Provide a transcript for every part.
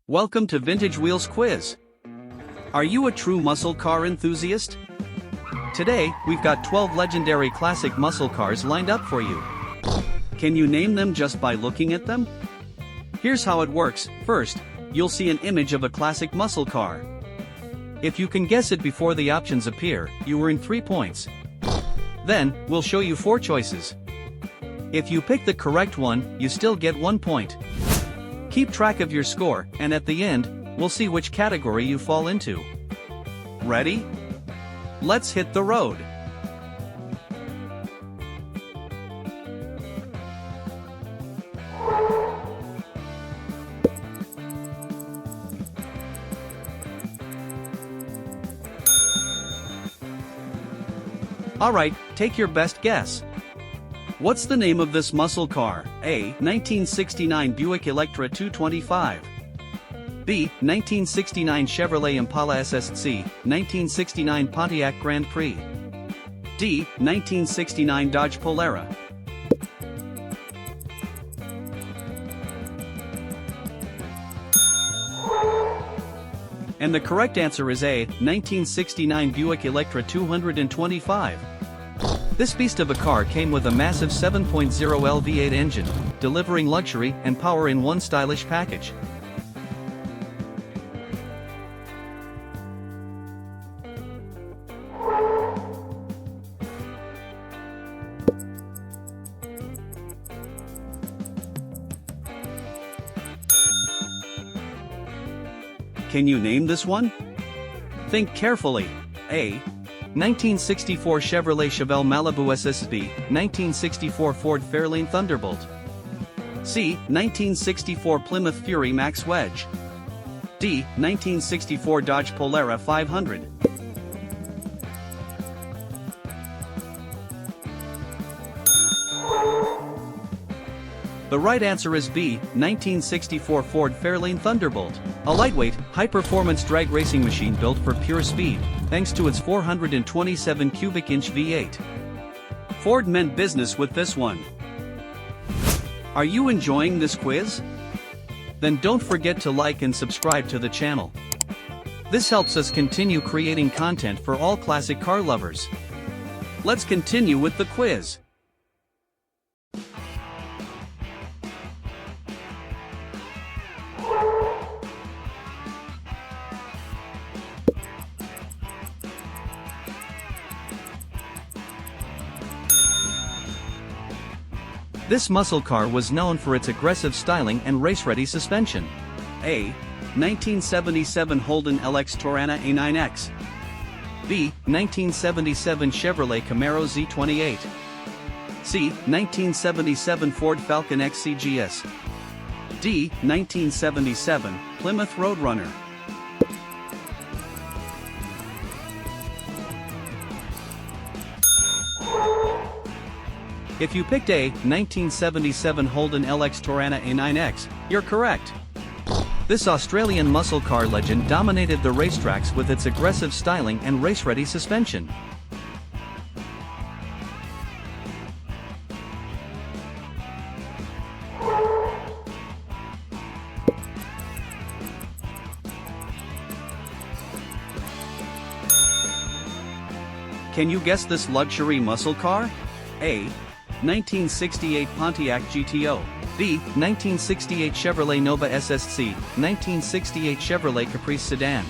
Welcome to Vintage Wheels Quiz. Are you a true muscle car enthusiast? Today, we've got 12 legendary classic muscle cars lined up for you. Can you name them just by looking at them? Here's how it works. First, you'll see an image of a classic muscle car. If you can guess it before the options appear, you earn 3 points. Then, we'll show you 4 choices. If you pick the correct one, you still get 1 point. Keep track of your score, and at the end, we'll see which category you fall into. Ready? Let's hit the road. Alright, take your best guess. What's the name of this muscle car? A. 1969 Buick Electra 225. B. 1969 Chevrolet Impala SSC, 1969 Pontiac Grand Prix. D. 1969 Dodge Polara. And the correct answer is A. 1969 Buick Electra 225. This beast of a car came with a massive 7.0L V8 engine, delivering luxury and power in one stylish package. Can you name this one? Think carefully. A. 1964 Chevrolet Chevelle Malibu SSV, 1964 Ford Fairlane Thunderbolt. C. 1964 Plymouth Fury Max Wedge. D. 1964 Dodge Polara 500. The right answer is B. 1964 Ford Fairlane Thunderbolt, a lightweight, high-performance drag racing machine built for pure speed, thanks to its 427 cubic inch V8. Ford meant business with this one. Are you enjoying this quiz? Then don't forget to like and subscribe to the channel. This helps us continue creating content for all classic car lovers. Let's continue with the quiz. This muscle car was known for its aggressive styling and race-ready suspension. A. 1977 Holden LX Torana A9X. B. 1977 Chevrolet Camaro Z28. C. 1977 Ford Falcon XCGS. D. 1977 Plymouth Roadrunner. If you picked A. 1977 Holden LX Torana A9X, you're correct. This Australian muscle car legend dominated the racetracks with its aggressive styling and race-ready suspension. Can you guess this luxury muscle car? A. 1968 Pontiac GTO. B. 1968 Chevrolet Nova SSC, 1968 Chevrolet Caprice Sedan.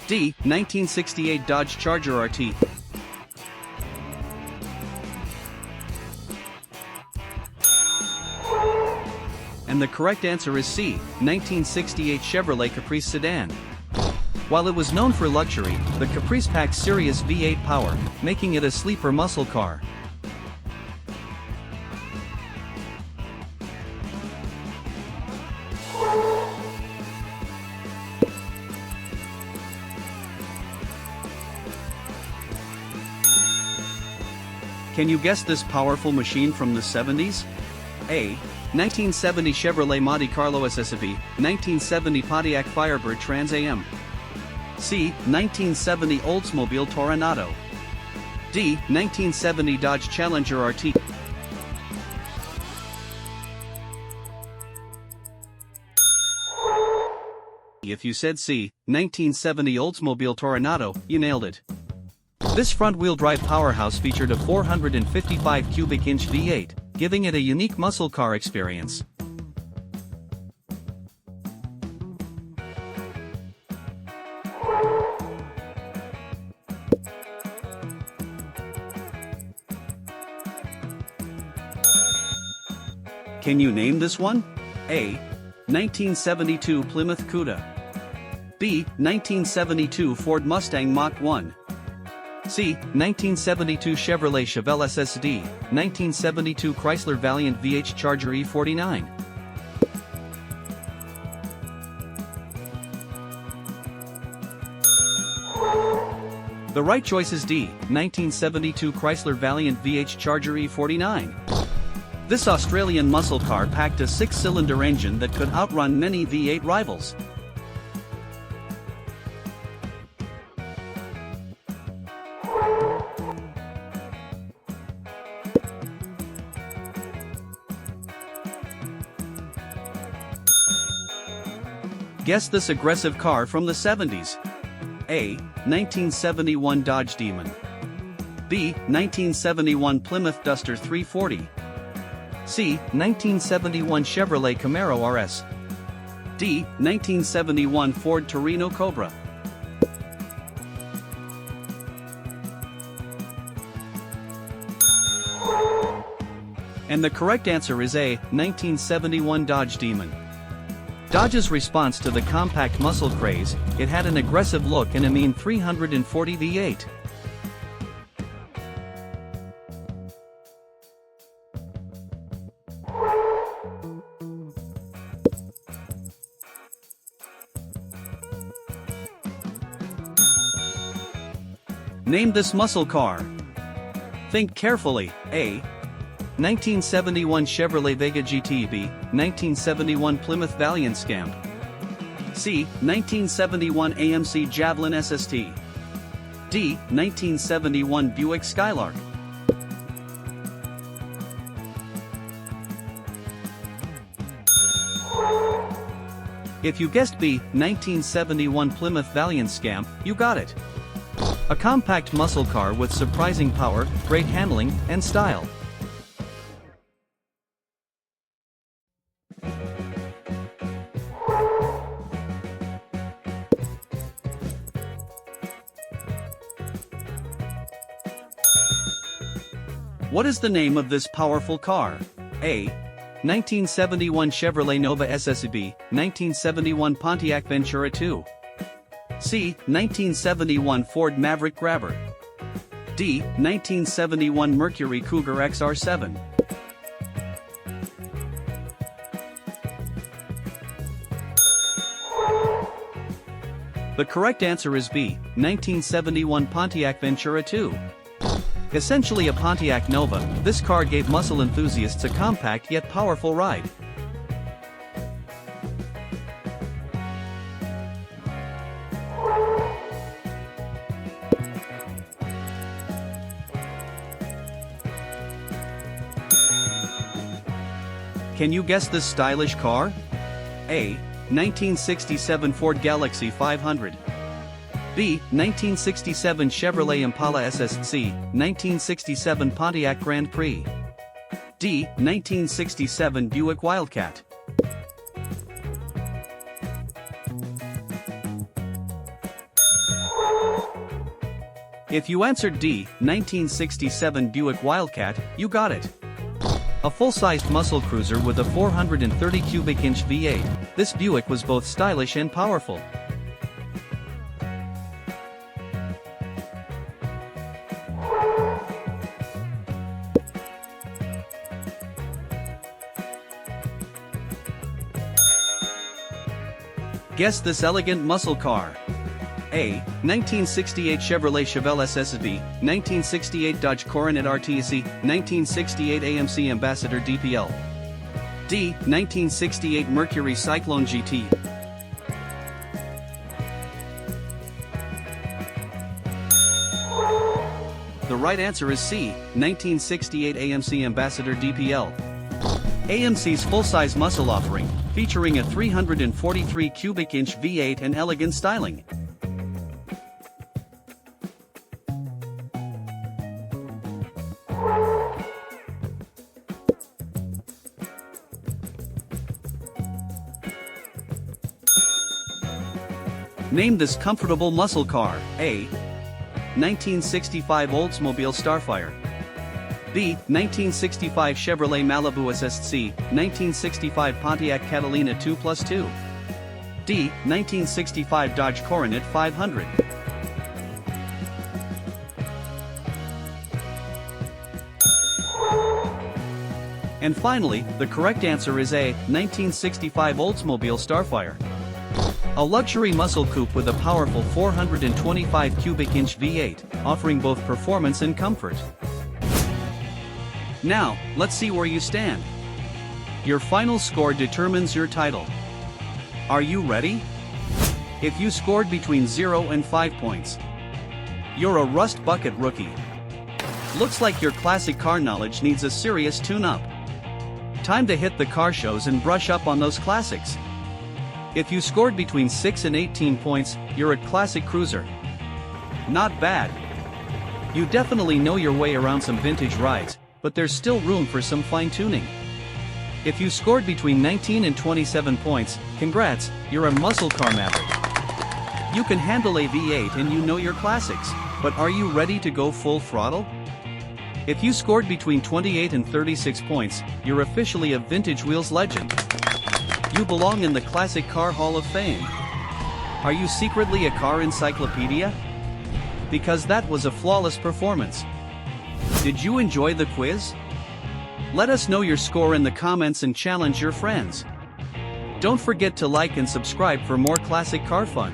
D. 1968 Dodge Charger RT. And the correct answer is C. 1968 Chevrolet Caprice Sedan. While it was known for luxury, the Caprice packed serious V8 power, making it a sleeper muscle car. Can you guess this powerful machine from the 70s? A. 1970 Chevrolet Monte Carlo SSV, 1970 Pontiac Firebird Trans Am. C. 1970 Oldsmobile Toronado. D. 1970 Dodge Challenger RT. If you said C, 1970 Oldsmobile Toronado, you nailed it. This front-wheel drive powerhouse featured a 455 cubic inch V8, giving it a unique muscle car experience. Can you name this one? A. 1972 Plymouth Cuda. B. 1972 Ford Mustang Mach 1. C. 1972 Chevrolet Chevelle SSD, 1972 Chrysler Valiant VH Charger E49. The right choice is D. 1972 Chrysler Valiant VH Charger E49. This Australian muscle car packed a 6-cylinder engine that could outrun many V8 rivals. Guess this aggressive car from the 70s. A. 1971 Dodge Demon. B. 1971 Plymouth Duster 340. C. 1971 Chevrolet Camaro RS. D. 1971 Ford Torino Cobra. And the correct answer is A. 1971 Dodge Demon. Dodge's response to the compact muscle craze, it had an aggressive look and a mean 340 V8. Name this muscle car. Think carefully. A. 1971 Chevrolet Vega GT. B. 1971 Plymouth Valiant Scamp. C. 1971 AMC Javelin SST. D. 1971 Buick Skylark. If you guessed B. 1971 Plymouth Valiant Scamp, you got it. A compact muscle car with surprising power, great handling, and style. What is the name of this powerful car? A. 1971 Chevrolet Nova SSB, 1971 Pontiac Ventura 2. C. 1971 Ford Maverick Grabber. D. 1971 Mercury Cougar XR7. The correct answer is B. 1971 Pontiac Ventura 2. Essentially a Pontiac Nova, this car gave muscle enthusiasts a compact yet powerful ride. Can you guess this stylish car? A. 1967 Ford Galaxy 500. B. 1967 Chevrolet Impala SSC, 1967 Pontiac Grand Prix. D. 1967 Buick Wildcat. If you answered D. 1967 Buick Wildcat, you got it. A full-sized muscle cruiser with a 430 cubic inch V8, this Buick was both stylish and powerful. Guess this elegant muscle car. A. 1968 Chevrolet Chevelle SSV, 1968 Dodge Coronet RTC, 1968 AMC Ambassador DPL. D. 1968 Mercury Cyclone GT. The right answer is C. 1968 AMC Ambassador DPL. AMC's full-size muscle offering, featuring a 343 cubic inch V8 and elegant styling. Name this comfortable muscle car. A. 1965 Oldsmobile Starfire. B. 1965 Chevrolet Malibu Assist. C. 1965 Pontiac Catalina 2+2. D. 1965 Dodge Coronet 500. And finally, the correct answer is A. 1965 Oldsmobile Starfire. A luxury muscle coupe with a powerful 425 cubic inch V8, offering both performance and comfort. Now, let's see where you stand. Your final score determines your title. Are you ready? If you scored between 0 and 5 points, you're a rust bucket rookie. Looks like your classic car knowledge needs a serious tune-up. Time to hit the car shows and brush up on those classics. If you scored between 6 and 18 points, you're a classic cruiser. Not bad. You definitely know your way around some vintage rides, but there's still room for some fine-tuning. If you scored between 19 and 27 points, congrats, you're a muscle car maverick. You can handle a V8 and you know your classics, but are you ready to go full throttle? If you scored between 28 and 36 points, you're officially a Vintage Wheels legend. You belong in the Classic Car Hall of Fame. Are you secretly a car encyclopedia? Because that was a flawless performance. Did you enjoy the quiz? Let us know your score in the comments and challenge your friends. Don't forget to like and subscribe for more classic car fun.